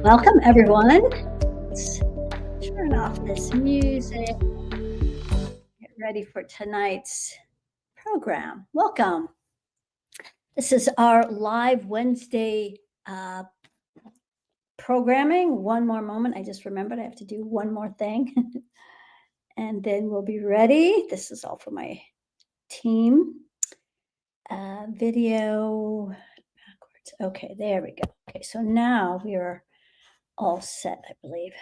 Welcome, everyone. Let's turn off this music. Get ready for tonight's program. Welcome. This is our live Wednesday uh, programming. One more moment. I just remembered I have to do one more thing, and then we'll be ready. This is all for my team. Video backwards. Okay, there we go. Okay, so now we are all set, I believe.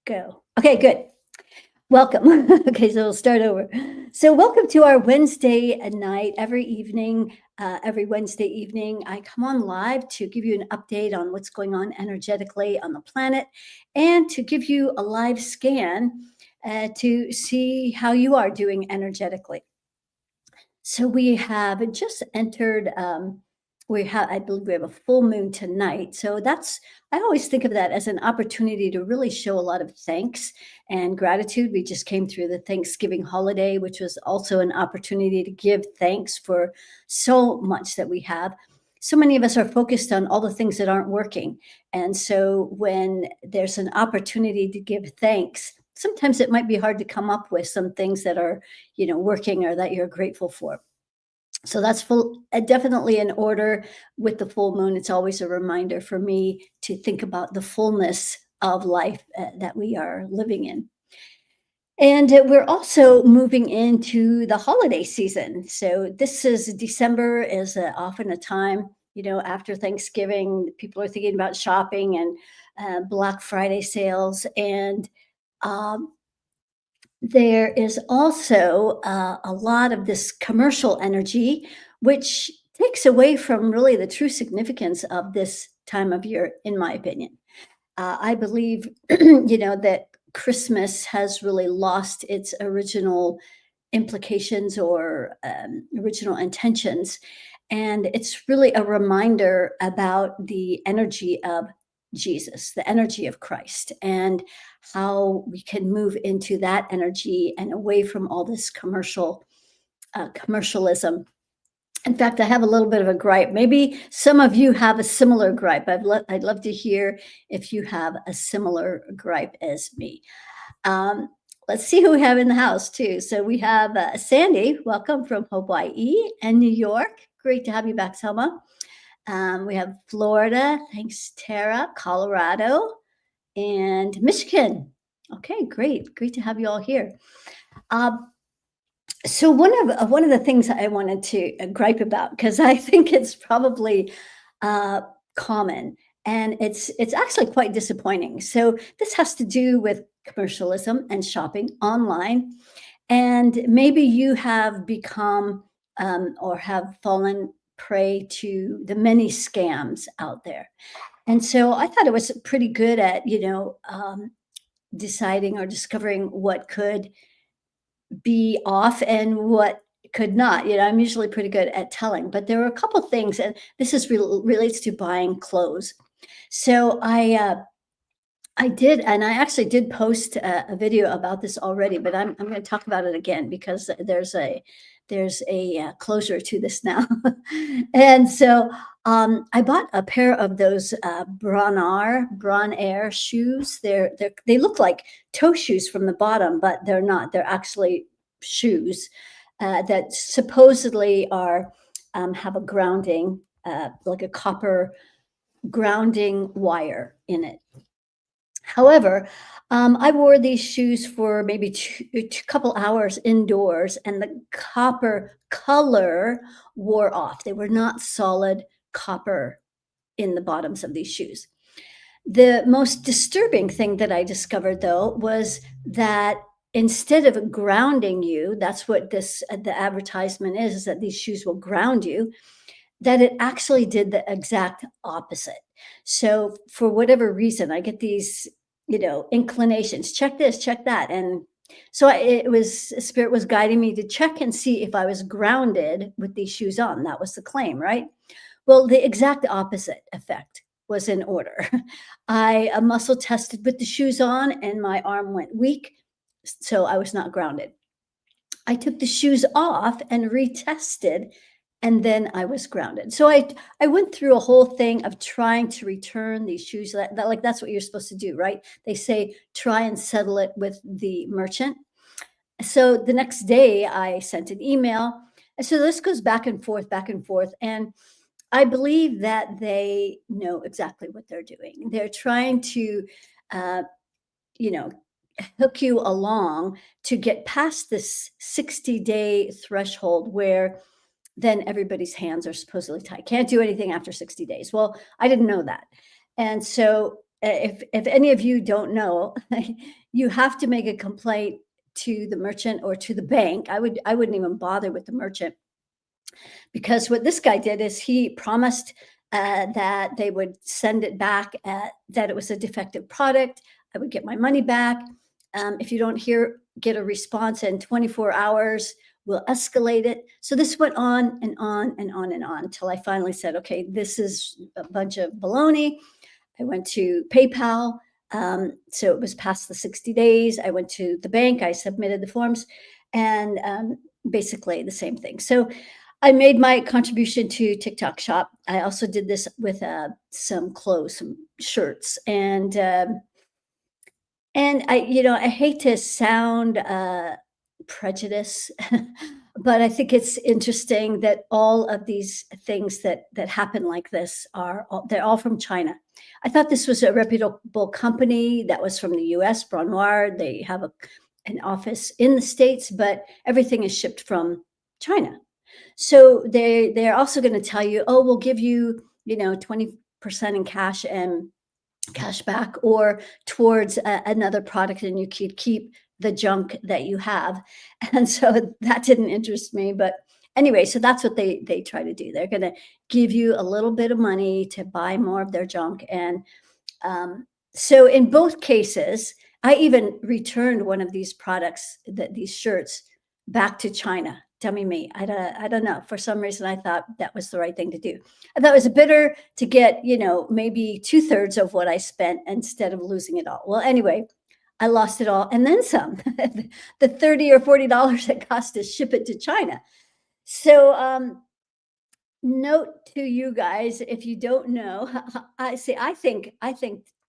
Go. Okay, good. Welcome. Okay, so we'll start over. So, welcome to our Wednesday night. Every Wednesday evening, I come on live to give you an update on what's going on energetically on the planet and to give you a live scan to see how you are doing energetically. So, we have just entered. I believe we have a full moon tonight. So I always think of that as an opportunity to really show a lot of thanks and gratitude. We just came through the Thanksgiving holiday, which was also an opportunity to give thanks for so much that we have. So many of us are focused on all the things that aren't working. And so when there's an opportunity to give thanks, sometimes it might be hard to come up with some things that are, working or that you're grateful for. So that's definitely in order with the full moon. It's always a reminder for me to think about the fullness of life that we are living in. And we're also moving into the holiday season. So this is December is often a time, after Thanksgiving, people are thinking about shopping and Black Friday sales. And um, there is also a lot of this commercial energy, which takes away from really the true significance of this time of year, in my opinion. I believe, that Christmas has really lost its original implications or original intentions. And it's really a reminder about the energy of Jesus, the energy of Christ, and how we can move into that energy and away from all this commercialism. In fact, I have a little bit of a gripe. Maybe some of you have a similar gripe. I'd love to hear if you have a similar gripe as me. Um, let's see who we have in the house too. So we have Sandy, welcome from Hawaii and New York. Great to have you back, Selma. We have Florida, thanks, Tara, Colorado, and Michigan. Okay, great to have you all here. So one of the things I wanted to gripe about, because I think it's probably common, and it's actually quite disappointing. So this has to do with commercialism and shopping online, and maybe you have become or have fallen prey to the many scams out there. And so I thought it was pretty good at deciding or discovering what could be off and what could not. I'm usually pretty good at telling, but there were a couple things, and this is relates to buying clothes. So I did, and I actually did post a video about this already, but I'm going to talk about it again because there's a closure to this now. And so I bought a pair of those Bron Air shoes. They look like toe shoes from the bottom, but they're not. They're actually shoes that supposedly have a grounding, like a copper grounding wire in it. However, I wore these shoes for maybe two couple hours indoors, and the copper color wore off. They were not solid copper in the bottoms of these shoes. The most disturbing thing that I discovered, though, was that instead of grounding you, that's what the advertisement is that these shoes will ground you, that it actually did the exact opposite. So for whatever reason, I get these, inclinations, check this, check that. And so Spirit was guiding me to check and see if I was grounded with these shoes on. That was the claim, right? Well, the exact opposite effect was in order. I muscle tested with the shoes on and my arm went weak. So I was not grounded. I took the shoes off and retested, and then I was grounded. So I went through a whole thing of trying to return these shoes that like that's what you're supposed to do, right? They say try and settle it with the merchant. So the next day I sent an email. And so this goes back and forth. And I believe that they know exactly what they're doing. They're trying to, uh, you know, hook you along to get past this 60-day threshold where then everybody's hands are supposedly tied. Can't do anything after 60 days. Well, I didn't know that. And so if any of you don't know, you have to make a complaint to the merchant or to the bank. I wouldn't even bother with the merchant because what this guy did is he promised that they would send it back, that it was a defective product. I would get my money back. If you don't get a response in 24 hours, we'll escalate it. So this went on and on and on and on until I finally said, okay, this is a bunch of baloney. I went to PayPal. So it was past the 60 days. I went to the bank. I submitted the forms and basically the same thing. So I made my contribution to TikTok Shop. I also did this with some clothes, some shirts, and I hate to sound prejudice, but I think it's interesting that all of these things that happen like this they're all from China. I thought this was a reputable company that was from the U.S. Bras Noir. They have an office in the States, but everything is shipped from China. So they're also going to tell you, oh, we'll give you 20% in cash and cash back or towards another product, and you could keep the junk that you have. And so that didn't interest me, but anyway, so that's what they try to do. They're going to give you a little bit of money to buy more of their junk. And so in both cases, I even returned one of these products, these shirts, back to China. Dummy me. I don't know. For some reason, I thought that was the right thing to do. I thought it was better to get, maybe two-thirds of what I spent instead of losing it all. Well, anyway, I lost it all and then some. The $30 or $40 it cost to ship it to China. So note to you guys, if you don't know, I think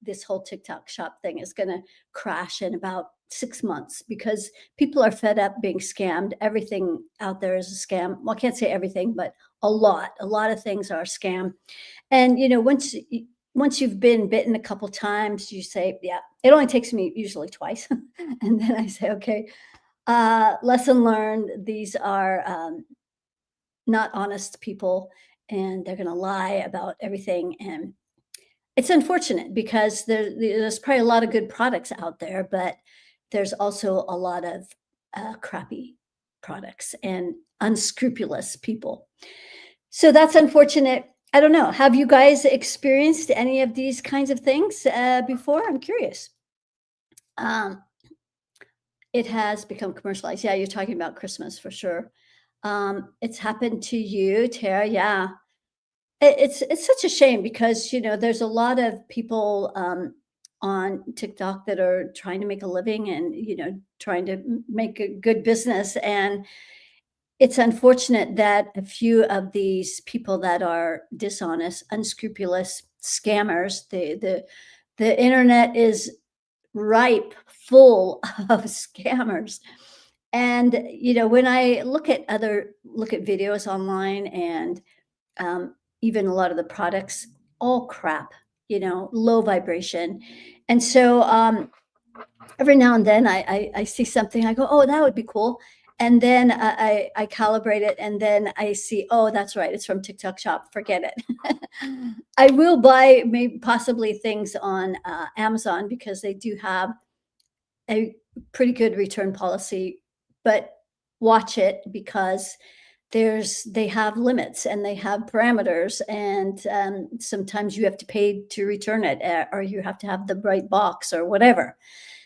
this whole TikTok shop thing is going to crash in about 6 months because people are fed up being scammed. Everything out there is a scam. Well, I can't say everything, but a lot of things are a scam. And once you've been bitten a couple times, you say, yeah, it only takes me usually twice. And then I say, okay, lesson learned. These are not honest people, and they're going to lie about everything. And it's unfortunate because there's probably a lot of good products out there, but there's also a lot of crappy products and unscrupulous people. So that's unfortunate. I don't know. Have you guys experienced any of these kinds of things before? I'm curious. Um, it has become commercialized. Yeah, you're talking about Christmas for sure. It's happened to you, Tara. Yeah, it's such a shame because there's a lot of people on TikTok that are trying to make a living and trying to make a good business, and it's unfortunate that a few of these people that are dishonest, unscrupulous scammers, the internet is ripe, full of scammers. And when I look at videos online and even a lot of the products, all crap, low vibration. And so every now and then I see something, I go, oh, that would be cool. And then I calibrate it, and then I see, oh, that's right, it's from TikTok Shop. Forget it. I will buy maybe possibly things on Amazon because they do have a pretty good return policy, but watch it because they have limits and they have parameters, and sometimes you have to pay to return it, or you have to have the right box or whatever.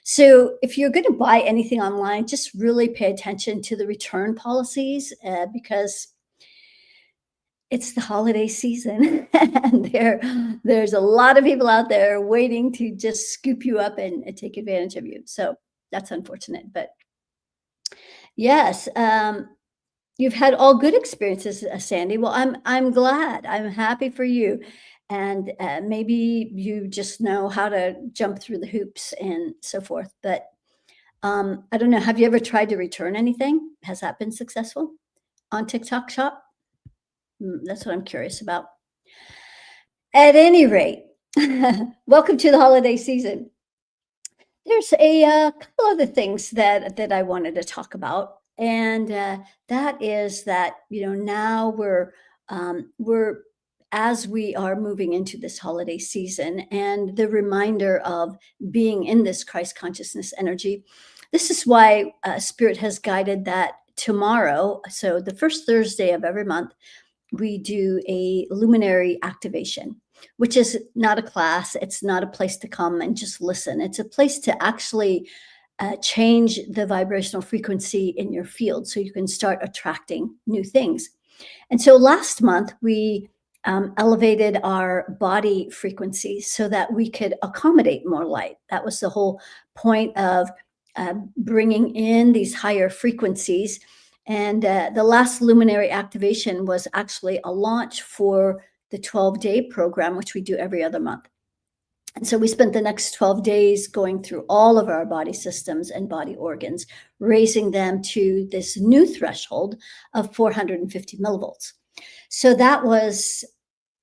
So if you're going to buy anything online, just really pay attention to the return policies because it's the holiday season and there's a lot of people out there waiting to just scoop you up and take advantage of you. So that's unfortunate, but yes. You've had all good experiences, Sandy. Well, I'm glad. I'm happy for you, and, maybe you just know how to jump through the hoops and so forth, but, I don't know, have you ever tried to return anything? Has that been successful on TikTok Shop? That's what I'm curious about. At any rate, welcome to the holiday season. There's a couple other things that I wanted to talk about, and that is that now we're as we are moving into this holiday season, and the reminder of being in this Christ consciousness energy. This is why Spirit has guided that tomorrow. So the first Thursday of every month we do a luminary activation, which is not a class. It's not a place to come and just listen. It's a place to actually change the vibrational frequency in your field so you can start attracting new things. And so last month, we elevated our body frequency so that we could accommodate more light. That was the whole point of bringing in these higher frequencies. And the last luminary activation was actually a launch for the 12-day program, which we do every other month. And so we spent the next 12 days going through all of our body systems and body organs, raising them to this new threshold of 450 millivolts. So that was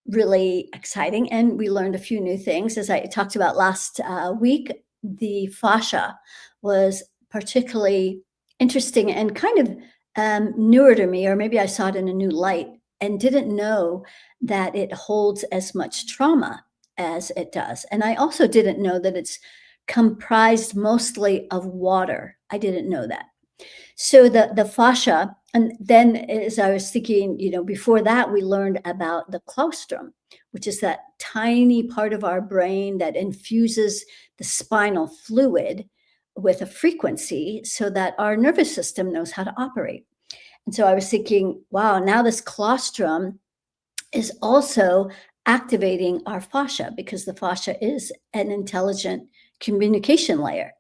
really exciting. And we learned a few new things. As I talked about last week, the fascia was particularly interesting and kind of newer to me, or maybe I saw it in a new light and didn't know that it holds as much trauma as it does. And I also didn't know that it's comprised mostly of water. I didn't know that. So the fascia, and then as I was thinking, before that, we learned about the claustrum, which is that tiny part of our brain that infuses the spinal fluid with a frequency so that our nervous system knows how to operate. And so I was thinking, wow, now this claustrum is also activating our fascia because the fascia is an intelligent communication layer.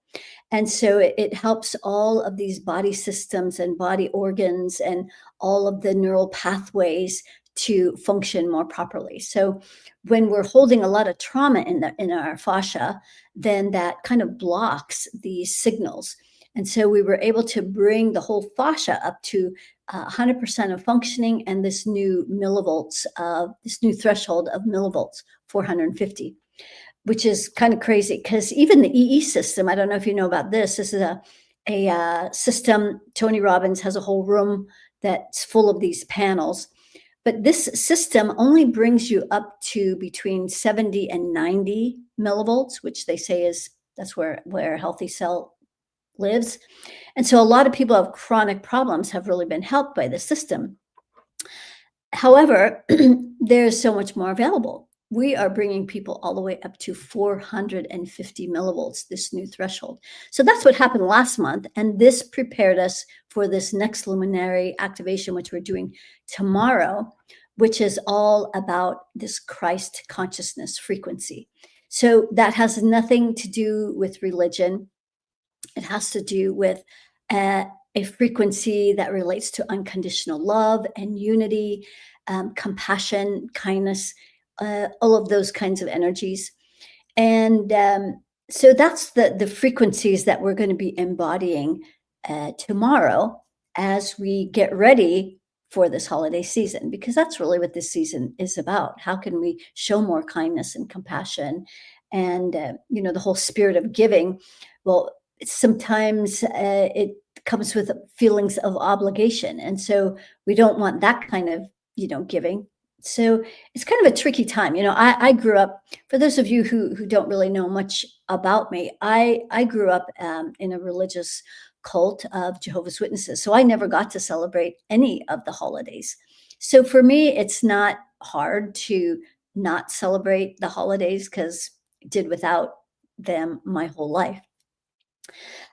And so it helps all of these body systems and body organs and all of the neural pathways to function more properly. So when we're holding a lot of trauma in our fascia, then that kind of blocks these signals. And so we were able to bring the whole fascia up to 100% of functioning and this new millivolts, this new threshold of millivolts, 450, which is kind of crazy because even the EE system, I don't know if you know about this. This is a system. Tony Robbins has a whole room that's full of these panels. But this system only brings you up to between 70 and 90 millivolts, which they say that's where a healthy cell lives. And so a lot of people have chronic problems have really been helped by the system. However, there's so much more available. We are bringing people all the way up to 450 millivolts, this new threshold. So that's what happened last month. And this prepared us for this next luminary activation, which we're doing tomorrow, which is all about this Christ consciousness frequency. So that has nothing to do with religion. It has to do with a frequency that relates to unconditional love and unity, compassion, kindness, all of those kinds of energies. And so that's the frequencies that we're going to be embodying tomorrow as we get ready for this holiday season, because that's really what this season is about. How can we show more kindness and compassion and, the whole spirit of giving? Well, sometimes it comes with feelings of obligation. And so we don't want that kind of, giving. So it's kind of a tricky time. I grew up, for those of you who don't really know much about me, I grew up in a religious cult of Jehovah's Witnesses. So I never got to celebrate any of the holidays. So for me, it's not hard to not celebrate the holidays because I did without them my whole life.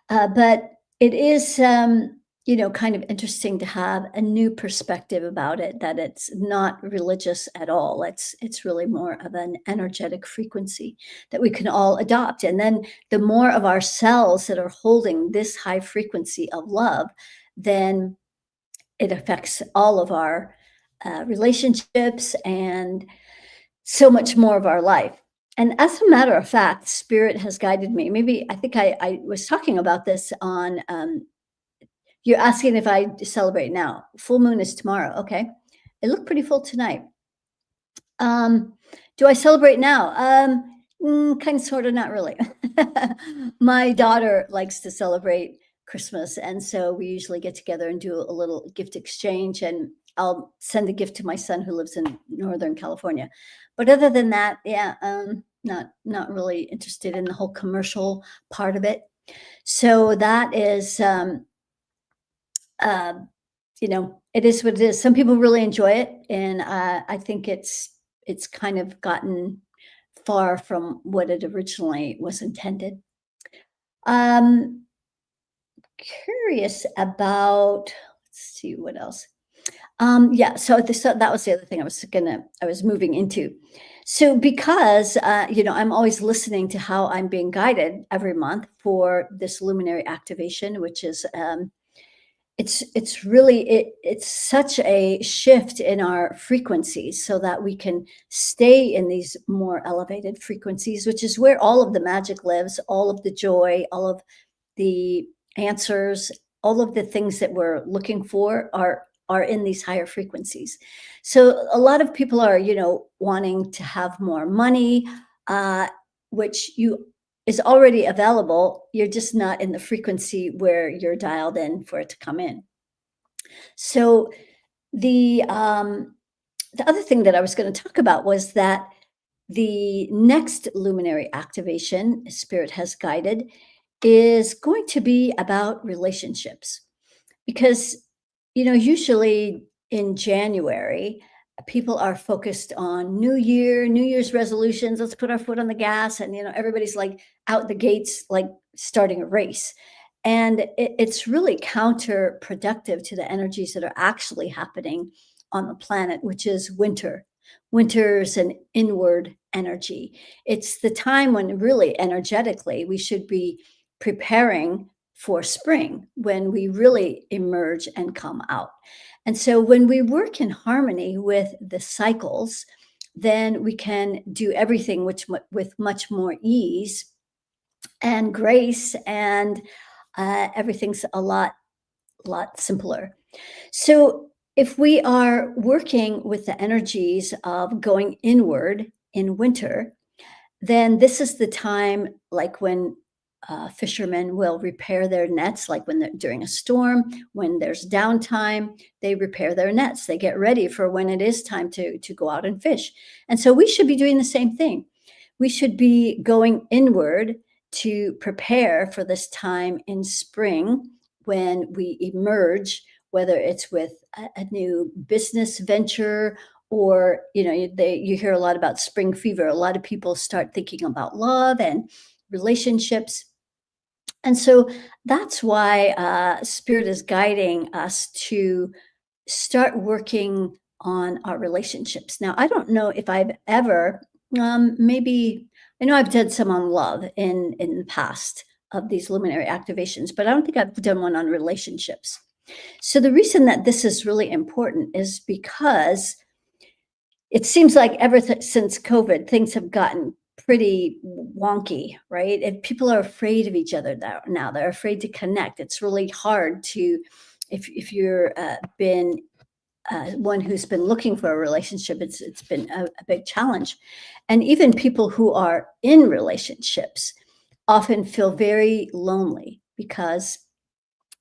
But it is, kind of interesting to have a new perspective about it, that it's not religious at all. It's really more of an energetic frequency that we can all adopt. And then the more of our cells that are holding this high frequency of love, then it affects all of our relationships and so much more of our life. And as a matter of fact, spirit has guided me. Maybe I think I was talking about this on, you're asking if I celebrate now. Full moon is tomorrow. Okay. It looked pretty full tonight. Um, do I celebrate now? Kind of, sort of, not really. My daughter likes to celebrate Christmas, and so we usually get together and do a little gift exchange, and I'll send a gift to my son who lives in Northern California. But other than that, yeah, not really interested in the whole commercial part of it. So that is, uh, it is what it is. Some people really enjoy it, and I think it's kind of gotten far from what it originally was intended. Um, Curious about, let's see what else. Yeah, so that was the other thing I was moving into. So because I'm always listening to how I'm being guided every month for this luminary activation, which is it's such a shift in our frequencies so that we can stay in these more elevated frequencies, which is where all of the magic lives, all of the joy, all of the answers, all of the things that we're looking for are in these higher frequencies. So a lot of people are, wanting to have more money, uh, which you is already available. You're just not in the frequency where you're dialed in for it to come in. So the um, the other thing that I was going to talk about was that the next luminary activation Spirit has guided is going to be about relationships because usually in January people are focused on New Year's resolutions. Let's put our foot on the gas, and everybody's like out the gates, like starting a race. And it's really counterproductive to the energies that are actually happening on the planet, which is winter. Winter's an inward energy. It's the time when really energetically we should be preparing for spring, when we really emerge and come out. And so when we work in harmony with the cycles, then we can do everything with much more ease and grace, and everything's a lot simpler. So if we are working with the energies of going inward in winter, then this is the time, like when fishermen will repair their nets, like when they're during a storm, when there's downtime, they repair their nets. They get ready for when it is time to go out and fish. And so we should be doing the same thing. We should be going inward to prepare for this time in spring when we emerge, whether it's with a new business venture, or you hear a lot about spring fever. A lot of people start thinking about love and relationships. And so that's why Spirit is guiding us to start working on our relationships. Now, I don't know if I've ever, maybe, I know I've done some on love in the past of these luminary activations, but I don't think I've done one on relationships. So the reason that this is really important is because it seems like since COVID, things have gotten pretty wonky, right? And people are afraid of each other now. They're afraid to connect. It's really hard to, if you're been one who's been looking for a relationship, it's been a big challenge. And even people who are in relationships often feel very lonely because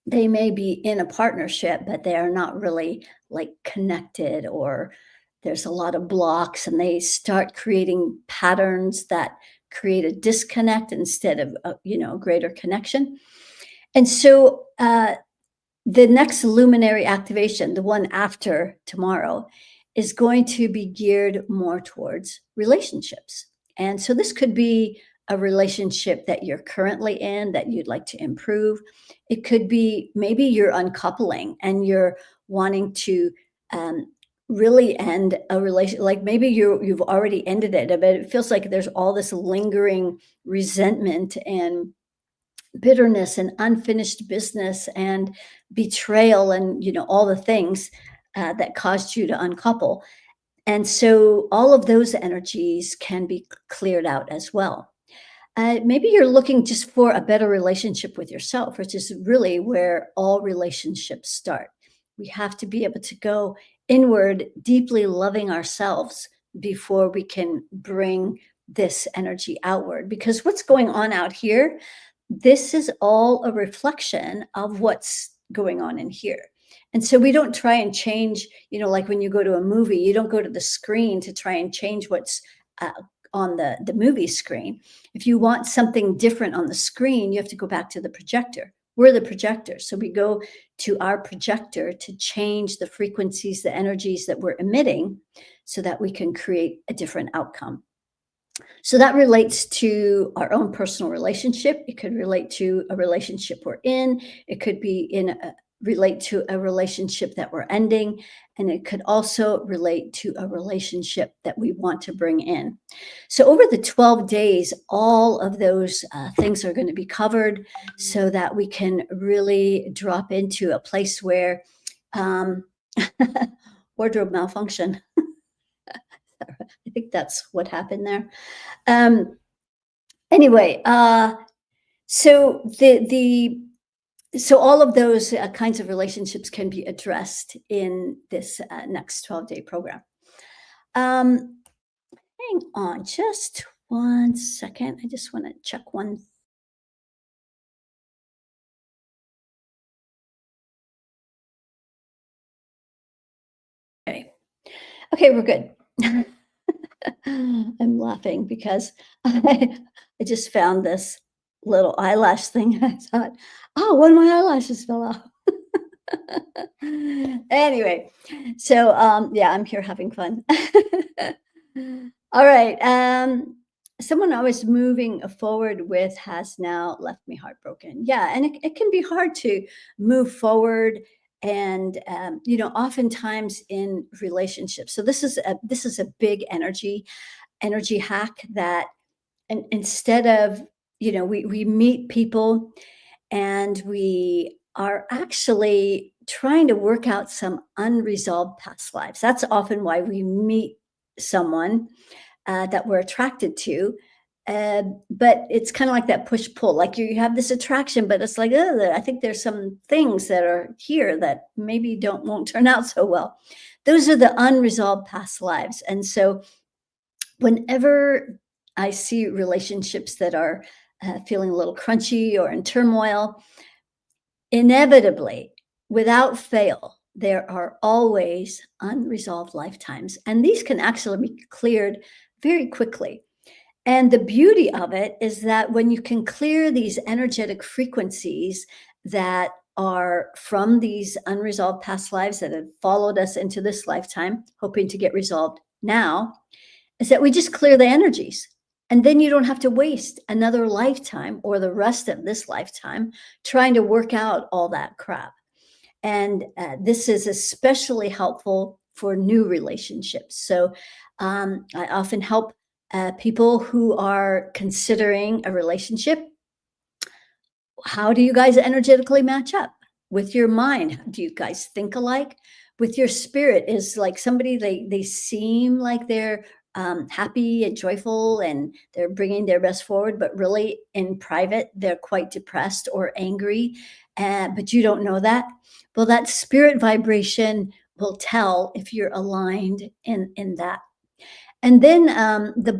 they may be in a partnership, but they are not really like connected, or there's a lot of blocks, and they start creating patterns that create a disconnect instead of greater connection. And so the next luminary activation, the one after tomorrow, is going to be geared more towards relationships. And so this could be a relationship that you're currently in that you'd like to improve. It could be maybe you're uncoupling and you're wanting to really end a relation. Like maybe you've already ended it, but it feels like there's all this lingering resentment and bitterness and unfinished business and betrayal and all the things that caused you to uncouple. And so all of those energies can be cleared out as well. Maybe you're looking just for a better relationship with yourself, which is really where all relationships start. We have to be able to go inward, deeply loving ourselves before we can bring this energy outward. Because what's going on out here, this is all a reflection of what's going on in here. And so we don't try and change, like when you go to a movie, you don't go to the screen to try and change what's uh, on the movie screen. If you want something different on the screen, you have to go back to the projector. We're the projector. So we go to our projector to change the frequencies, the energies that we're emitting so that we can create a different outcome. So that relates to our own personal relationship. It could relate to a relationship we're in. It could be relate to a relationship that we're ending. And it could also relate to a relationship that we want to bring in. So over the 12 days, all of those things are going to be covered so that we can really drop into a place where um, wardrobe malfunction. I think that's what happened there. Um, anyway, so so all of those kinds of relationships can be addressed in this next 12-day program. Um, hang on just 1 second. I just want to check one. Okay. Okay, we're good. I'm laughing because I just found this little eyelash thing. I thought, oh, one of my eyelashes fell off. Anyway, so yeah, I'm here having fun. All right. Someone I was moving forward with has now left me heartbroken. Yeah, and it can be hard to move forward, and oftentimes in relationships. So this is a big energy hack that, and instead of we meet people and we are actually trying to work out some unresolved past lives. That's often why we meet someone that we're attracted to. But it's kind of like that push pull. Like you have this attraction, but it's like, "Ugh, I think there's some things that are here that maybe don't won't turn out so well." Those are the unresolved past lives. And so whenever I see relationships that are feeling a little crunchy or in turmoil, inevitably, without fail, there are always unresolved lifetimes, and these can actually be cleared very quickly. And the beauty of it is that when you can clear these energetic frequencies that are from these unresolved past lives that have followed us into this lifetime, hoping to get resolved now, is that we just clear the energies. And then you don't have to waste another lifetime or the rest of this lifetime trying to work out all that crap. And this is especially helpful for new relationships. So I often help people who are considering a relationship. How do you guys energetically match up with your mind? Do you guys think alike? With your spirit, is like somebody, they seem like they're happy and joyful and they're bringing their best forward, but really in private they're quite depressed or angry, but you don't know that. Well, that spirit vibration will tell if you're aligned in that. And then the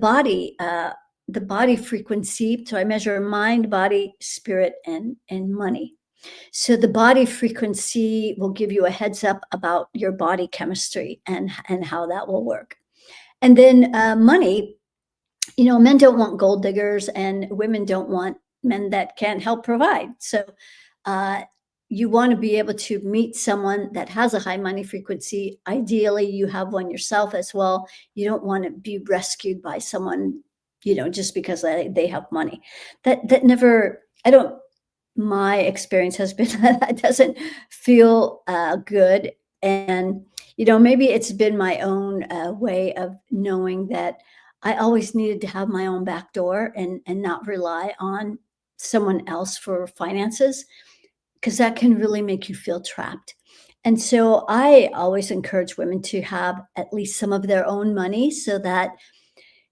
body frequency. So I measure mind, body, spirit, and money. So the body frequency will give you a heads up about your body chemistry and how that will work. And then money. Men don't want gold diggers, and women don't want men that can't help provide. So uh, you want to be able to meet someone that has a high money frequency. Ideally, you have one yourself as well. You don't want to be rescued by someone, just because they have money. That never. I don't. My experience has been that doesn't feel good, and maybe it's been my own way of knowing that I always needed to have my own back door and not rely on someone else for finances, because that can really make you feel trapped. And so I always encourage women to have at least some of their own money so that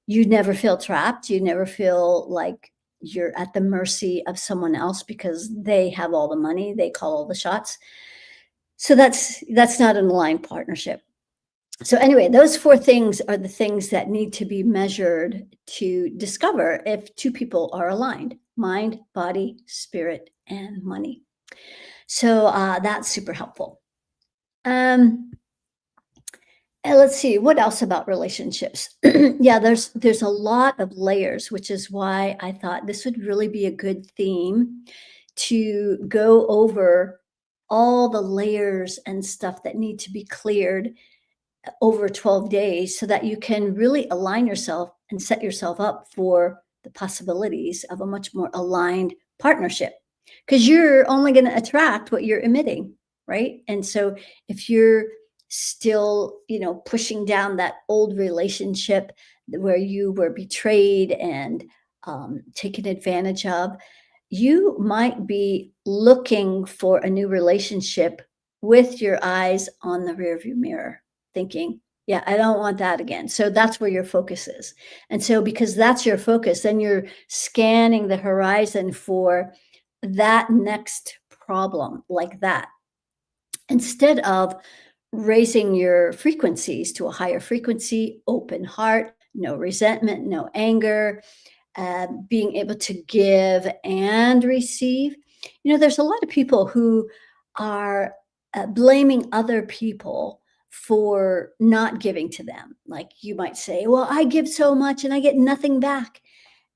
you never feel trapped. You never feel like you're at the mercy of someone else because they have all the money, they call all the shots. So that's not an aligned partnership. So anyway, those 4 things are the things that need to be measured to discover if 2 people are aligned: mind, body, spirit, and money. So, that's super helpful. Um, and let's see, what else about relationships? Yeah, there's a lot of layers, which is why I thought this would really be a good theme to go over all the layers and stuff that need to be cleared over 12 days so that you can really align yourself and set yourself up for the possibilities of a much more aligned partnership. Because you're only going to attract what you're emitting, right? And so if you're still, pushing down that old relationship where you were betrayed and taken advantage of, you might be looking for a new relationship with your eyes on the rearview mirror, thinking, yeah, I don't want that again. So that's where your focus is. And so, because that's your focus, then you're scanning the horizon for that next problem like that, instead of raising your frequencies to a higher frequency, open heart, no resentment, no anger, being able to give and receive. There's a lot of people who are blaming other people for not giving to them. Like you might say, well, I give so much and I get nothing back.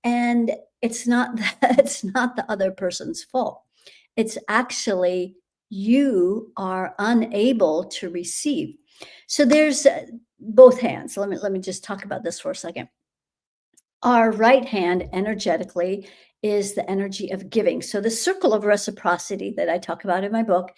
And it's not that, it's not the other person's fault. It's actually you are unable to receive. So there's both hands. Let me just talk about this for a second. Our right hand energetically is the energy of giving. So the circle of reciprocity that I talk about in my book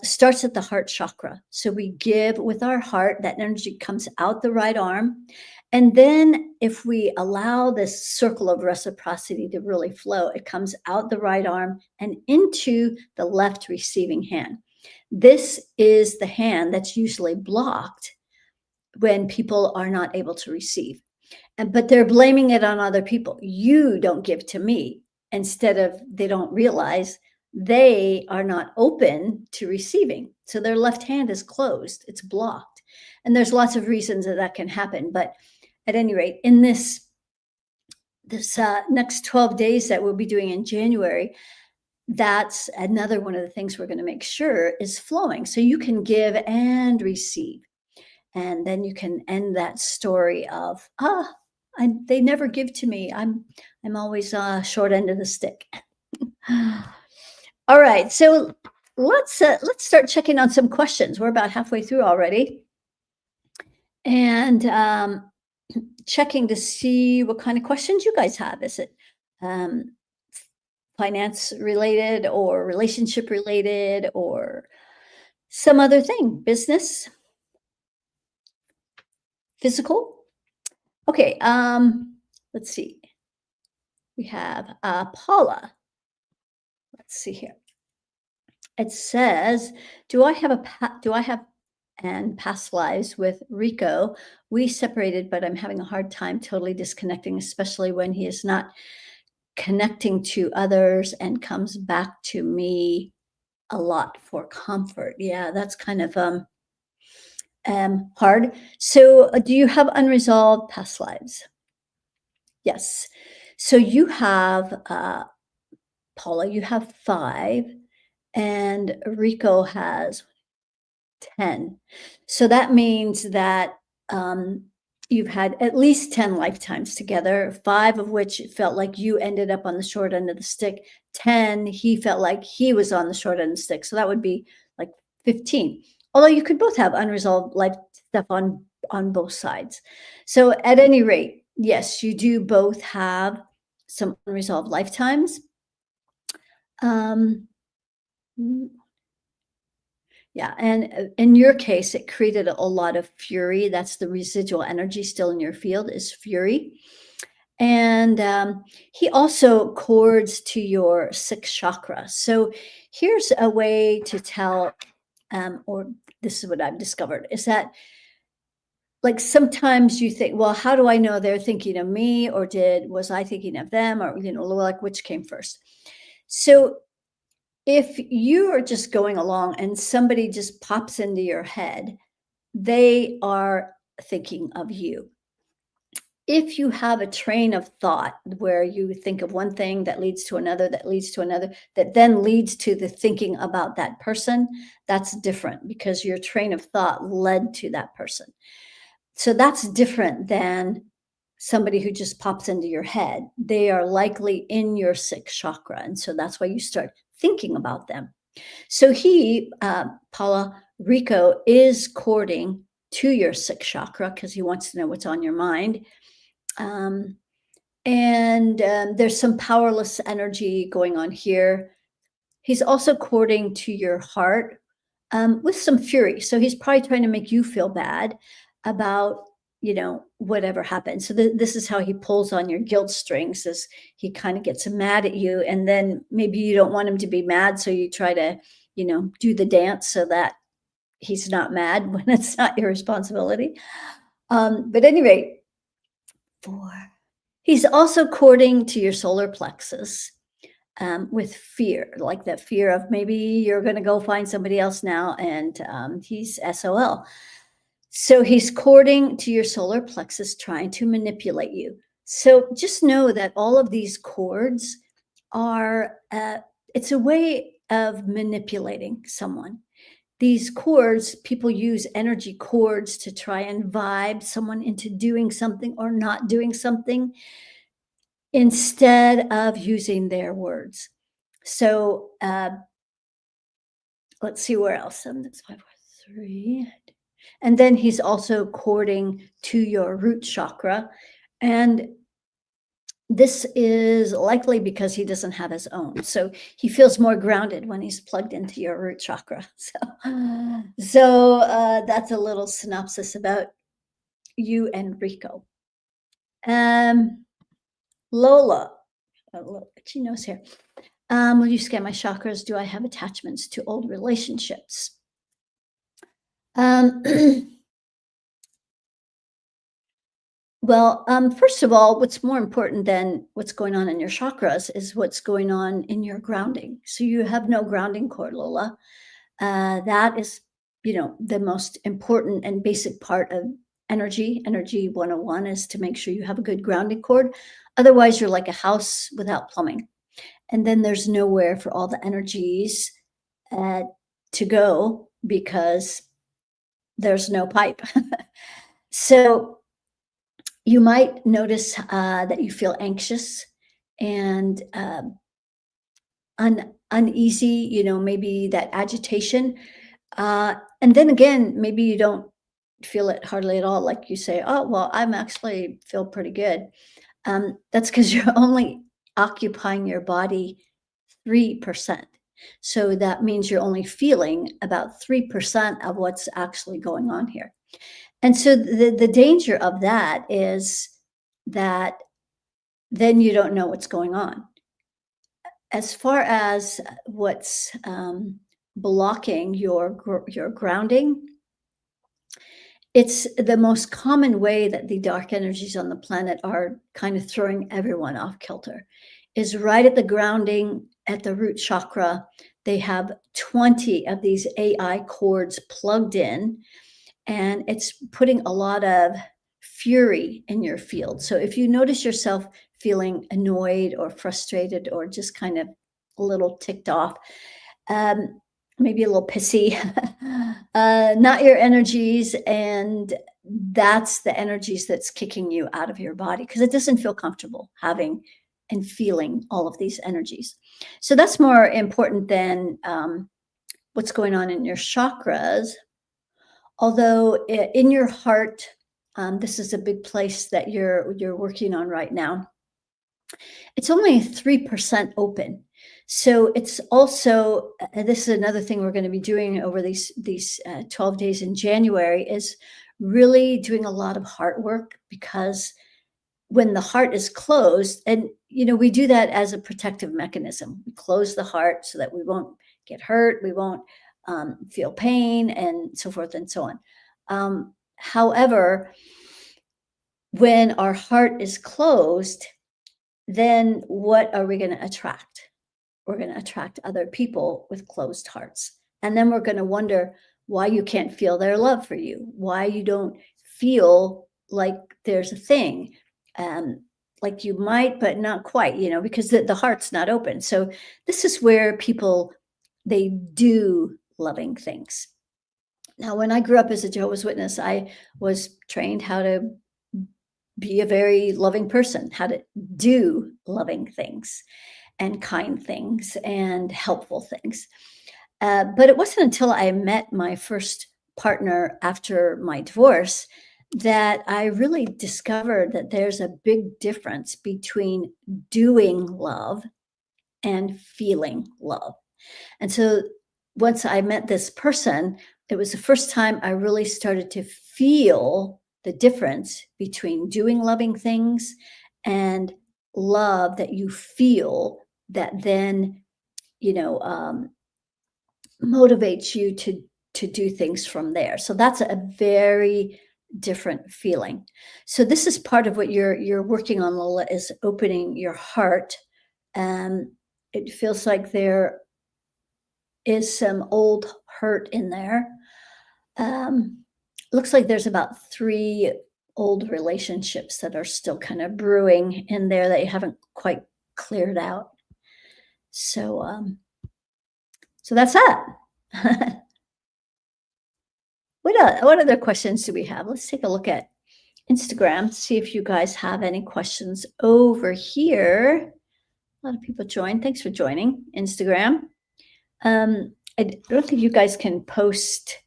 starts at the heart chakra. So we give with our heart, that energy comes out the right arm. And then if we allow this circle of reciprocity to really flow, it comes out the right arm and into the left receiving hand. This is the hand that's usually blocked when people are not able to receive. But they're blaming it on other people. You don't give to me. Instead of, they don't realize they are not open to receiving. So their left hand is closed, it's blocked. And there's lots of reasons that that can happen. But at any rate, in this next 12 days that we'll be doing in January, that's another one of the things we're going to make sure is flowing. So you can give and receive. And then you can end that story of, they never give to me. I'm always short end of the stick. All right, so let's start checking on some questions. We're about halfway through already, and checking to see what kind of questions you guys have. Is it um, finance related, or relationship related, or some other thing? Business, physical? Okay, let's see. We have Paula. Let's see here. It says, do I have and past lives with Rico? We separated, but I'm having a hard time totally disconnecting, especially when he is not connecting to others and comes back to me a lot for comfort. Yeah, that's kind of hard. So, do you have unresolved past lives? Yes. So you have Paula, you have 5, and Rico has 10. So that means that you've had at least 10 lifetimes together, 5 of which it felt like you ended up on the short end of the stick. 10, he felt like he was on the short end of the stick. So that would be like 15. Although you could both have unresolved life stuff on both sides. So at any rate, yes, you do both have some unresolved lifetimes. Um, yeah, and in your case, it created a lot of fury. That's the residual energy still in your field, is fury. And he also cords to your sixth chakra. So here's a way to tell, or this is what I've discovered, is that like sometimes you think, well, how do I know they're thinking of me, or was I thinking of them, or like which came first? So if you are just going along and somebody just pops into your head, they are thinking of you. If you have a train of thought where you think of one thing that leads to another, that leads to another, that then leads to the thinking about that person, that's different because your train of thought led to that person. So that's different than somebody who just pops into your head. They are likely in your sixth chakra. And so that's why you start thinking about them. So Paula Rico, is courting to your sixth chakra because he wants to know what's on your mind. Um, and there's some powerless energy going on here. He's also courting to your heart with some fury. So he's probably trying to make you feel bad about, whatever happened. So this is how he pulls on your guilt strings, is he kind of gets mad at you. And then maybe you don't want him to be mad. So you try to, do the dance so that he's not mad when it's not your responsibility. But anyway, 4. He's also courting to your solar plexus, with fear, like that fear of maybe you're going to go find somebody else now, and he's SOL. So he's courting to your solar plexus, trying to manipulate you. So just know that all of these chords are, it's a way of manipulating someone. These chords, people use energy chords to try and vibe someone into doing something or not doing something instead of using their words. So let's see where else. 7, 6, 5, 4, 3. And then he's also courting to your root chakra. And this is likely because he doesn't have his own. So he feels more grounded when he's plugged into your root chakra. So that's a little synopsis about you and Rico. Lola, a little itchy nose here. Will you scan my chakras? Do I have attachments to old relationships? Um, Well, first of all, what's more important than what's going on in your chakras is what's going on in your grounding. So you have no grounding cord, Lola. That is, the most important and basic part of energy. Energy 101 is to make sure you have a good grounding cord. Otherwise, you're like a house without plumbing. And then there's nowhere for all the energies uh, to go because there's no pipe. So you might notice that you feel anxious and uneasy, maybe that agitation. And then again, maybe you don't feel it hardly at all. Like you say, oh, well, I'm actually feel pretty good. That's because you're only occupying your body 3%. So that means you're only feeling about 3% of what's actually going on here. And so the danger of that is that then you don't know what's going on. As far as what's blocking your grounding, it's the most common way that the dark energies on the planet are kind of throwing everyone off kilter is right at the grounding at the root chakra. They have 20 of these AI cords plugged in, and it's putting a lot of fury in your field. So if you notice yourself feeling annoyed or frustrated or just kind of a little ticked off, maybe a little pissy, not your energies. And that's the energies that's kicking you out of your body because it doesn't feel comfortable having and feeling all of these energies. So that's more important than what's going on in your chakras. Although in your heart, this is a big place that you're working on right now. It's only 3% open. So it's also, this is another thing we're going to be doing over these 12 days in January, is really doing a lot of heart work because when the heart is closed, and we do that as a protective mechanism. We close the heart so that we won't get hurt, we won't feel pain, and so forth and so on. However, when our heart is closed, then what are we going to attract? We're going to attract other people with closed hearts. And then we're going to wonder why you can't feel their love for you, why you don't feel like there's a thing, um, like you might, but not quite, because the heart's not open. So this is where people, they do loving things. Now, when I grew up as a Jehovah's Witness, I was trained how to be a very loving person, how to do loving things and kind things and helpful things. But it wasn't until I met my first partner after my divorce that I really discovered that there's a big difference between doing love and feeling love. And so once I met this person, it was the first time I really started to feel the difference between doing loving things and love that you feel that then, you know, um, motivates you to do things from there. So that's a very different feeling. So this is part of what you're working on, Lola, is opening your heart. It feels like there is some old hurt in there. Um, Looks like there's about 3 old relationships that are still kind of brewing in there that you haven't quite cleared out. So, so that's that. What other questions do we have? Let's take a look at Instagram, see if you guys have any questions over here. A lot of people joined. Thanks for joining Instagram. I don't think you guys can post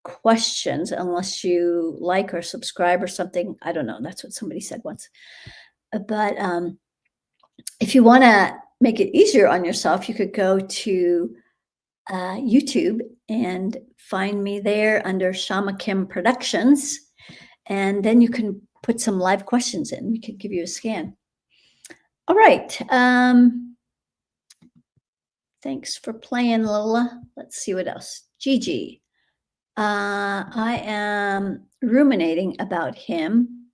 questions unless you like or subscribe or something. I don't know. That's what somebody said once. But if you want to make it easier on yourself, you could go to YouTube and find me there under Shama Kim Productions. And then you can put some live questions in. We could give you a scan. All right. Thanks for playing, Lola. Let's see what else. Gigi. I am ruminating about him.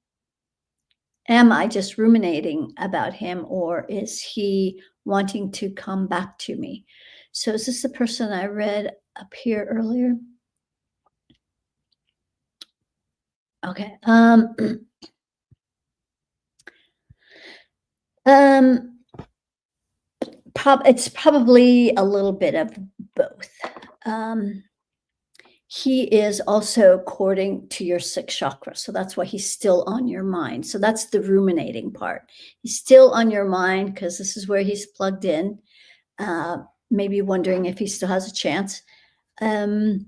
Am I just ruminating about him, or is he wanting to come back to me? So is this the person I read up here earlier? Okay. It's probably a little bit of both. He is also according to your 6th chakra. So that's why he's still on your mind. So that's the ruminating part. He's still on your mind because this is where he's plugged in. Maybe wondering if he still has a chance. So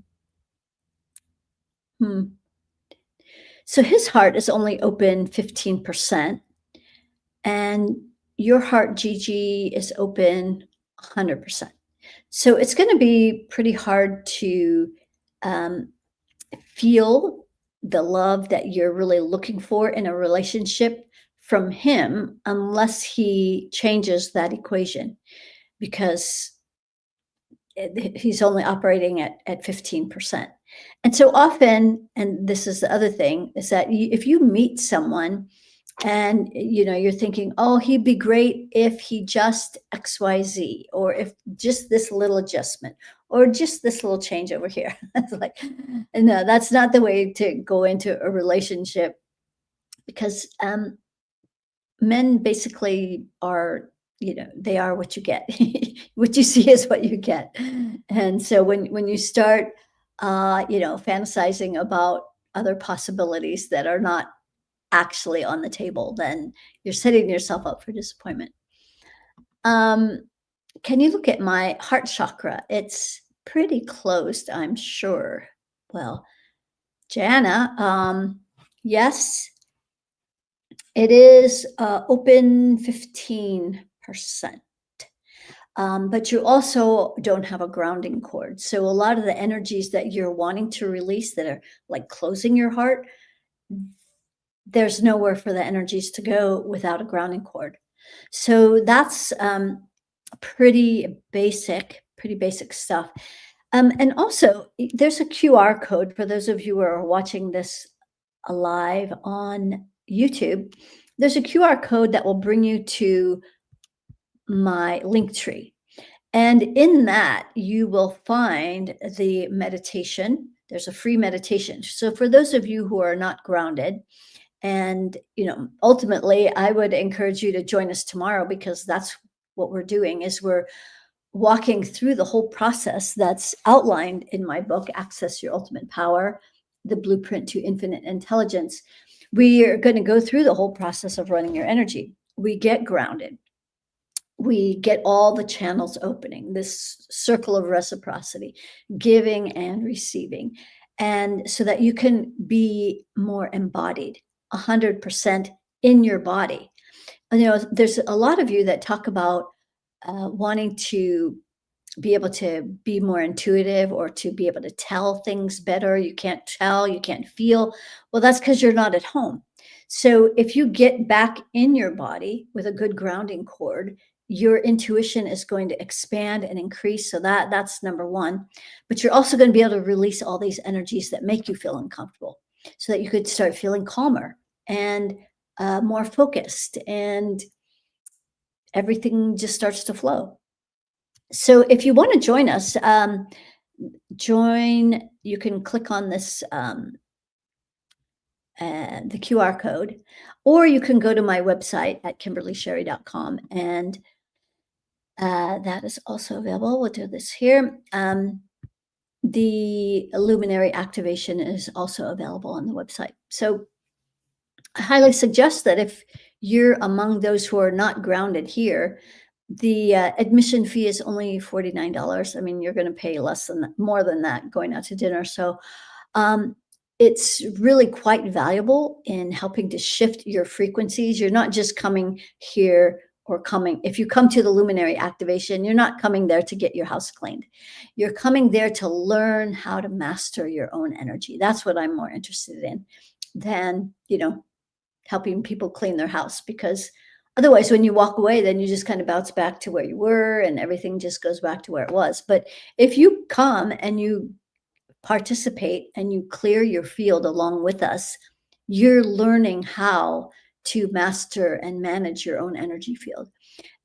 his heart is only open 15%. And your heart, Gigi, is open 100%. So it's going to be pretty hard to feel the love that you're really looking for in a relationship from him unless he changes that equation, because he's only operating at 15%. And so often, and this is the other thing, is that if you meet someone and you're thinking, oh, he'd be great if he just XYZ, or if just this little adjustment, or just this little change over here. It's like, no, that's not the way to go into a relationship, because men basically are, they are what you get. What you see is what you get. And so when you start fantasizing about other possibilities that are not actually on the table, then you're setting yourself up for disappointment. Can you look at my heart chakra? It's pretty closed, I'm sure. Well, Jana, yes, it is open 15%. But you also don't have a grounding cord. So a lot of the energies that you're wanting to release that are like closing your heart, there's nowhere for the energies to go without a grounding cord. So that's pretty basic stuff. And also, there's a QR code for those of you who are watching this live on YouTube. There's a QR code that will bring you to my link tree. And in that, you will find the meditation. There's a free meditation. So for those of you who are not grounded, and ultimately, I would encourage you to join us tomorrow, because that's what we're doing, is we're walking through the whole process that's outlined in my book, Access Your Ultimate Power, The Blueprint to Infinite Intelligence. We are going to go through the whole process of running your energy. We get grounded. We get all the channels opening, this circle of reciprocity, giving and receiving, and so that you can be more embodied, 100% in your body. There's a lot of you that talk about wanting to be able to be more intuitive, or to be able to tell things better. You can't tell, you can't feel. Well, that's because you're not at home. So if you get back in your body with a good grounding cord, your intuition is going to expand and increase. So that's number one. But you're also going to be able to release all these energies that make you feel uncomfortable, so that you could start feeling calmer and more focused, and everything just starts to flow. So if you want to join us, you can click on this, the QR code, or you can go to my website at kimberlysherry.com, and that is also available. We'll do this here. The luminary activation is also available on the website. So I highly suggest that if you're among those who are not grounded here, the admission fee is only $49. I mean, you're going to pay more than that going out to dinner. So um, it's really quite valuable in helping to shift your frequencies. You're not just coming here, if you come to the luminary activation, you're not coming there to get your house cleaned. You're coming there to learn how to master your own energy. That's what I'm more interested in than, helping people clean their house, because otherwise, when you walk away, then you just kind of bounce back to where you were, and everything just goes back to where it was. But if you come and you participate and you clear your field along with us, you're learning how to master and manage your own energy field.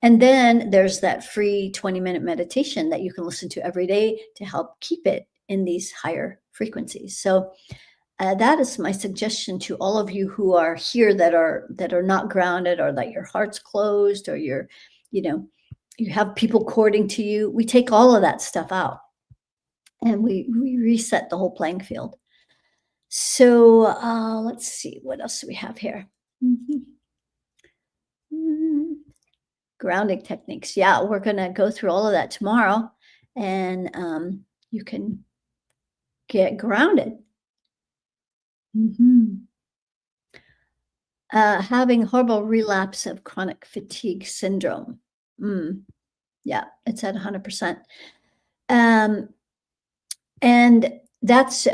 And then there's that free 20-minute meditation that you can listen to every day to help keep it in these higher frequencies. So that is my suggestion to all of you who are here that are not grounded, or that your heart's closed, or you have people courting to you. We take all of that stuff out, and we reset the whole playing field. So let's see, what else do we have here? Mhm. Mm, Grounding techniques. Yeah, we're going to go through all of that tomorrow, and you can get grounded. Mhm. Having horrible relapse of chronic fatigue syndrome. Mm, yeah, it's at 100%. Um, and that's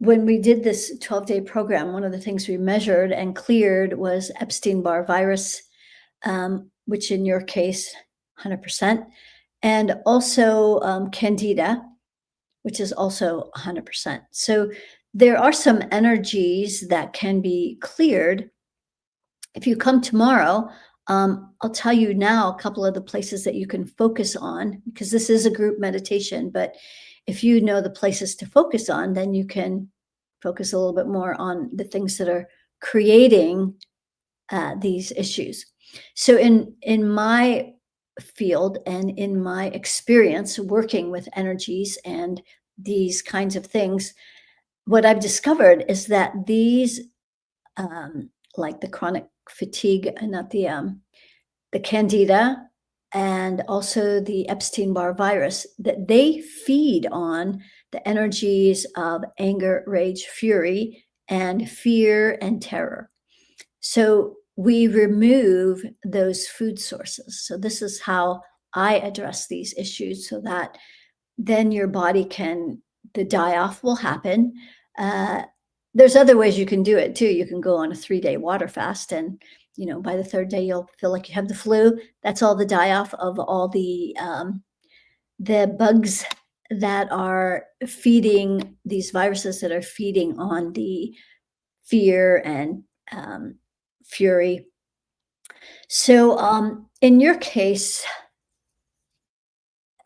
when we did this 12-day program, one of the things we measured and cleared was Epstein-Barr virus, which in your case, 100%, and also Candida, which is also 100%. So there are some energies that can be cleared. If you come tomorrow, I'll tell you now a couple of the places that you can focus on, because this is a group meditation. But if you know the places to focus on, then you can focus a little bit more on the things that are creating these issues. So in my field and in my experience working with energies and these kinds of things, what I've discovered is that these, like the chronic fatigue, and not the candida, and also the Epstein-Barr virus, that they feed on the energies of anger, rage, fury, and fear and terror. So we remove those food sources. So this is how I address these issues, so that then your body the die off will happen. Uh, There's other ways you can do it too. You can go on a 3-day water fast and, by the 3rd day, you'll feel like you have the flu. That's all the die-off of all the bugs that are feeding these viruses that are feeding on the fear and, fury. So, in your case,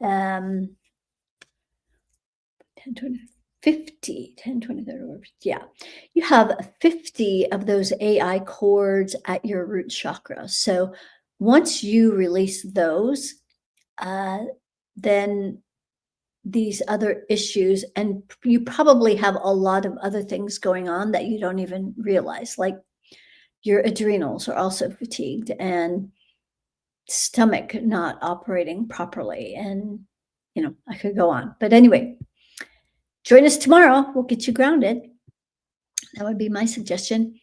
um 10, 20, 50, 10, 20, 30, yeah. You have 50 of those AI chords at your root chakra. So once you release those, uh, then these other issues, and you probably have a lot of other things going on that you don't even realize, like your adrenals are also fatigued and stomach not operating properly. And, I could go on. But anyway, join us tomorrow. We'll get you grounded. That would be my suggestion.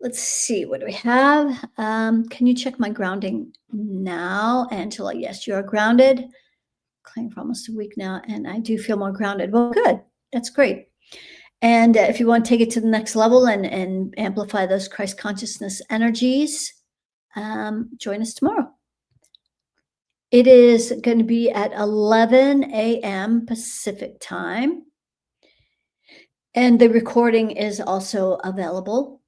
Let's see, what do we have? Can you check my grounding now, Angela? Yes, you are grounded. Claim for almost a week now, and I do feel more grounded. Well, good. That's great. And if you want to take it to the next level and amplify those Christ consciousness energies, join us tomorrow. It is going to be at 11 a.m. Pacific time. And the recording is also available.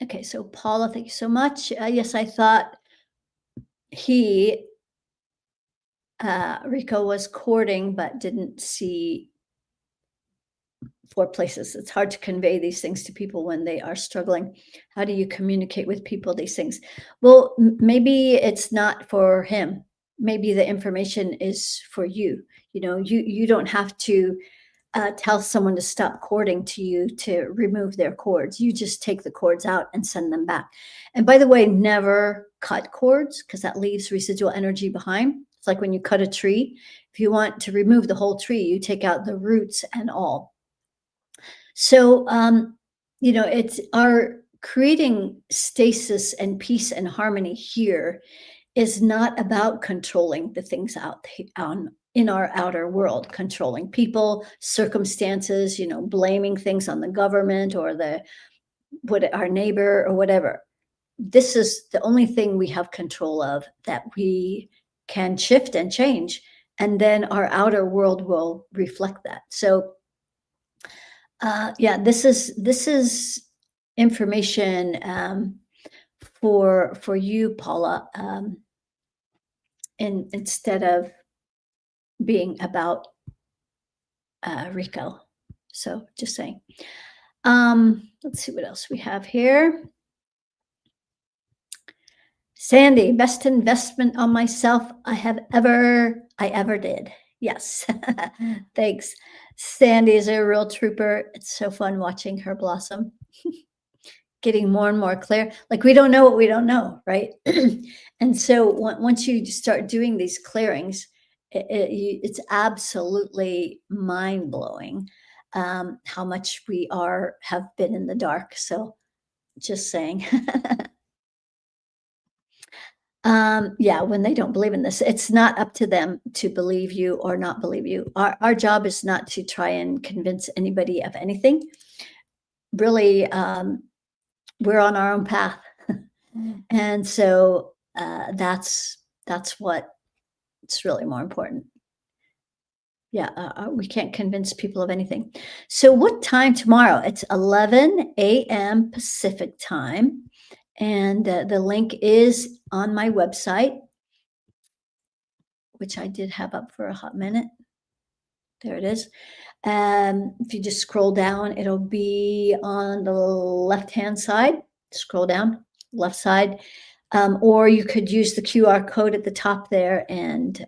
Okay, so Paula, thank you so much. Yes, I thought Rico was courting, but didn't see 4 places. It's hard to convey these things to people when they are struggling. How do you communicate with people these things? Well, maybe it's not for him. Maybe the information is for you. You don't have to tell someone to stop courting to you to remove their cords. You just take the cords out and send them back. And by the way, never cut cords, because that leaves residual energy behind. It's like when you cut a tree. If you want to remove the whole tree, you take out the roots and all. So, it's our creating stasis and peace and harmony here is not about controlling the things out in our outer world, controlling people, circumstances, blaming things on the government or our neighbor or whatever. This is the only thing we have control of, that we can shift and change, and then our outer world will reflect that. So, yeah, this is information for you, Paula, instead of being about Rico. So just saying. Let's see what else we have here. Sandy, best investment on myself I ever did. Yes. Thanks. Sandy is a real trooper. It's so fun watching her blossom. Getting more and more clear. Like, we don't know what we don't know, right? And so once you start doing these clearings, it's absolutely mind-blowing how much we have been in the dark. So just saying. Yeah, when they don't believe in this, it's not up to them to believe you or not believe you. Our job is not to try and convince anybody of anything. Really, we're on our own path. And so that's what's really more important. Yeah, we can't convince people of anything. So what time tomorrow? It's 11 a.m. Pacific time. And the link is on my website, which I did have up for a hot minute. There it is. If you just scroll down, it'll be on the left-hand side. Scroll down, left side. Or you could use the QR code at the top there and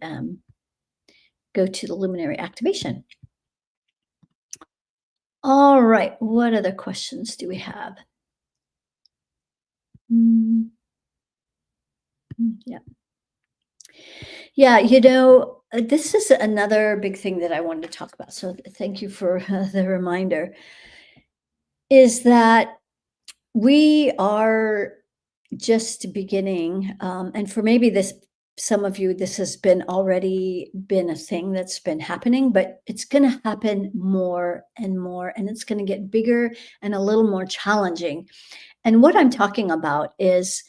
go to the luminary activation. All right, what other questions do we have? Yeah. Yeah, this is another big thing that I wanted to talk about. So thank you for the reminder, is that we are just beginning, and for maybe this some of you, this has been already been a thing that's been happening, but it's going to happen more and more, and it's going to get bigger and a little more challenging. And what I'm talking about is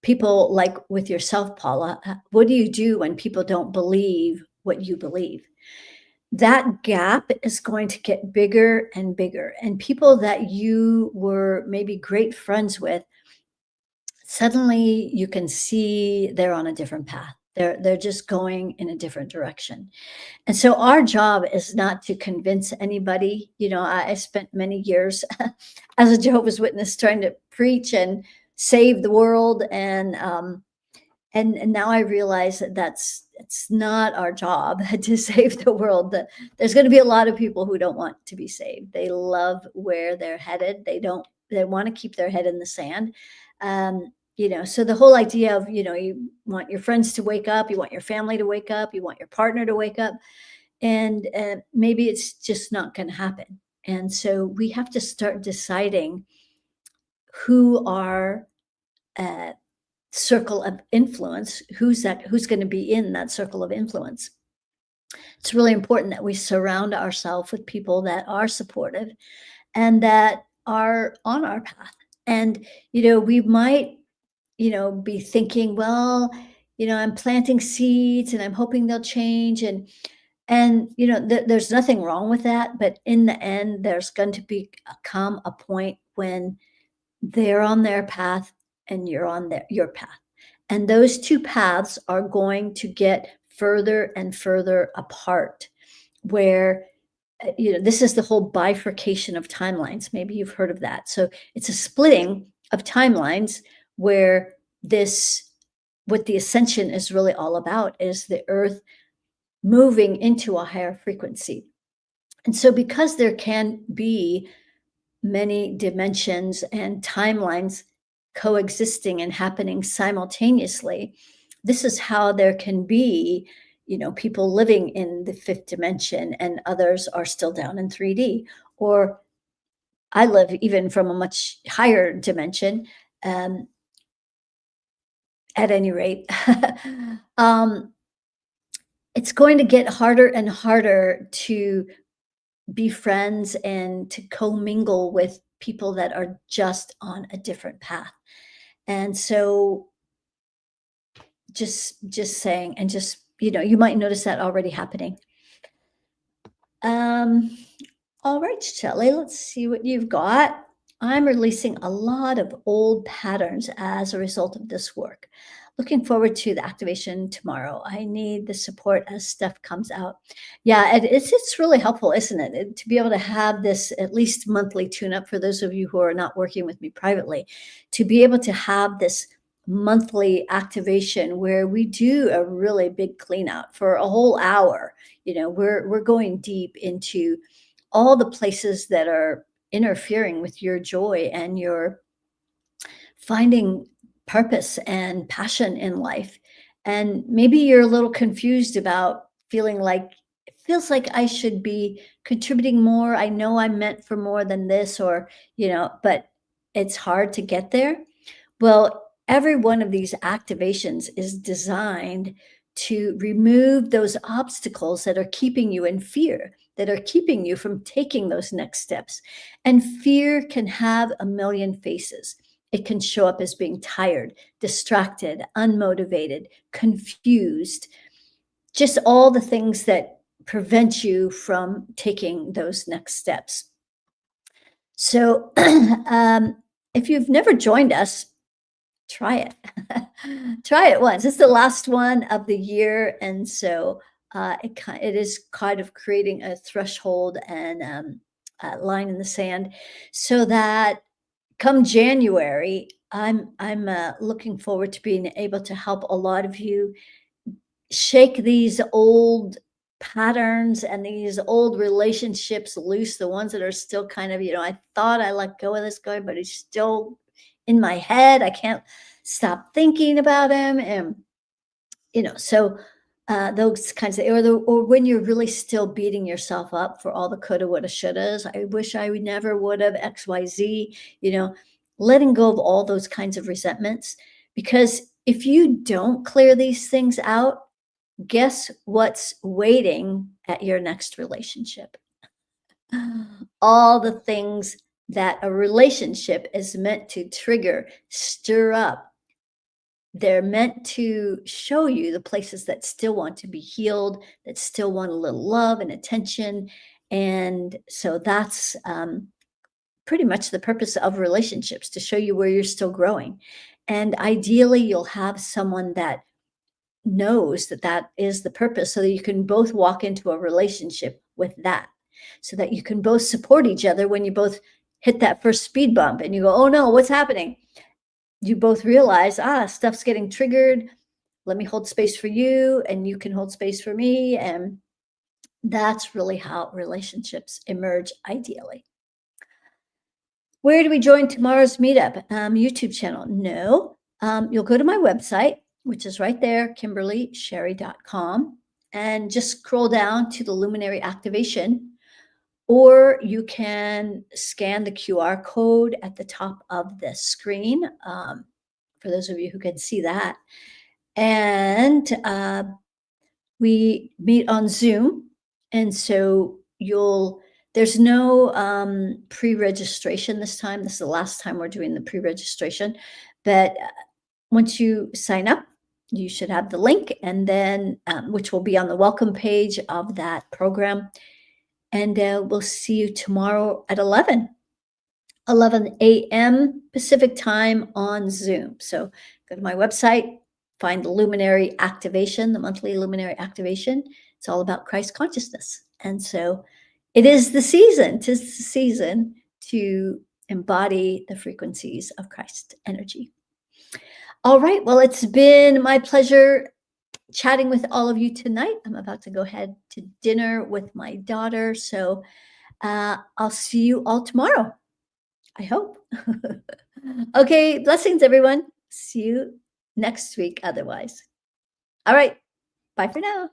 people like with yourself, Paula. What do you do when people don't believe what you believe? That gap is going to get bigger and bigger. And people that you were maybe great friends with, suddenly you can see they're on a different path. They're just going in a different direction. And so our job is not to convince anybody. I spent many years as a Jehovah's Witness trying to preach and save the world, and now I realize that it's not our job to save the world. That there's going to be a lot of people who don't want to be saved. They love where they're headed. They want to keep their head in the sand. So the whole idea of, you want your friends to wake up, you want your family to wake up, you want your partner to wake up, and maybe it's just not going to happen. And so we have to start deciding who our uh, circle of influence, who's going to be in that circle of influence. It's really important that we surround ourselves with people that are supportive and that are on our path. And we might be thinking, well, I'm planting seeds and I'm hoping they'll change, and there's nothing wrong with that, but in the end there's going to come a point when they're on their path and you're on your path. And those two paths are going to get further and further apart, where, this is the whole bifurcation of timelines. Maybe you've heard of that. So it's a splitting of timelines where what the ascension is really all about is the earth moving into a higher frequency. And so because there can be many dimensions and timelines coexisting and happening simultaneously, this is how there can be, people living in the fifth dimension and others are still down in 3D. Or I live even from a much higher dimension. At any rate, it's going to get harder and harder to be friends and to commingle with people that are just on a different path. And so just saying, and just, you might notice that already happening. All right, Shelley, let's see what you've got. I'm releasing a lot of old patterns as a result of this work. Looking forward to the activation tomorrow. I need the support as stuff comes out. Yeah, it's really helpful, isn't it? To be able to have this at least monthly tune-up for those of you who are not working with me privately, to be able to have this monthly activation where we do a really big clean out for a whole hour. We're going deep into all the places that are interfering with your joy and your finding purpose and passion in life. And maybe you're a little confused about feeling like it feels like I should be contributing more. I know I'm meant for more than this, or, but it's hard to get there. Well, every one of these activations is designed to remove those obstacles that are keeping you in fear, that are keeping you from taking those next steps. And fear can have a million faces. It can show up as being tired, distracted, unmotivated, confused, just all the things that prevent you from taking those next steps. So if you've never joined us, try it. Try it once. It's the last one of the year. And so it is kind of creating a threshold and a line in the sand so that come January, I'm looking forward to being able to help a lot of you shake these old patterns and these old relationships loose, the ones that are still kind of, I thought I let go of this guy, but he's still in my head. I can't stop thinking about him. And, so those kinds of, or when you're really still beating yourself up for all the coulda, woulda, shouldas. I wish I would never would have XYZ, letting go of all those kinds of resentments, because If you don't clear these things out, guess what's waiting at your next relationship? All the things that a relationship is meant to trigger, stir up. They're meant to show you the places that still want to be healed, that still want a little love and attention. And so that's pretty much the purpose of relationships, to show you where you're still growing. And ideally, you'll have someone that knows that that is the purpose, so that you can both walk into a relationship with that, so that you can both support each other when you both hit that first speed bump and you go, oh no, what's happening? You both realize, stuff's getting triggered. Let me hold space for you, and you can hold space for me. And that's really how relationships emerge ideally. Where do we join tomorrow's meetup? YouTube channel? No. You'll go to my website, which is right there, KimberlySherry.com, and just scroll down to the luminary activation, or you can scan the QR code at the top of the screen, for those of you who can see that. And we meet on Zoom. And so there's no pre-registration this time. This is the last time we're doing the pre-registration. But once you sign up, you should have the link, and then which will be on the welcome page of that program. And we'll see you tomorrow at 11 a.m. Pacific time on Zoom. So go to my website, find the luminary activation, the monthly luminary activation. It's all about Christ consciousness. And so it is the season, 'tis the season to embody the frequencies of Christ energy. All right. Well, it's been my pleasure chatting with all of you tonight. I'm about to go ahead to dinner with my daughter. So I'll see you all tomorrow, I hope. Okay. Blessings, everyone. See you next week otherwise. All right. Bye for now.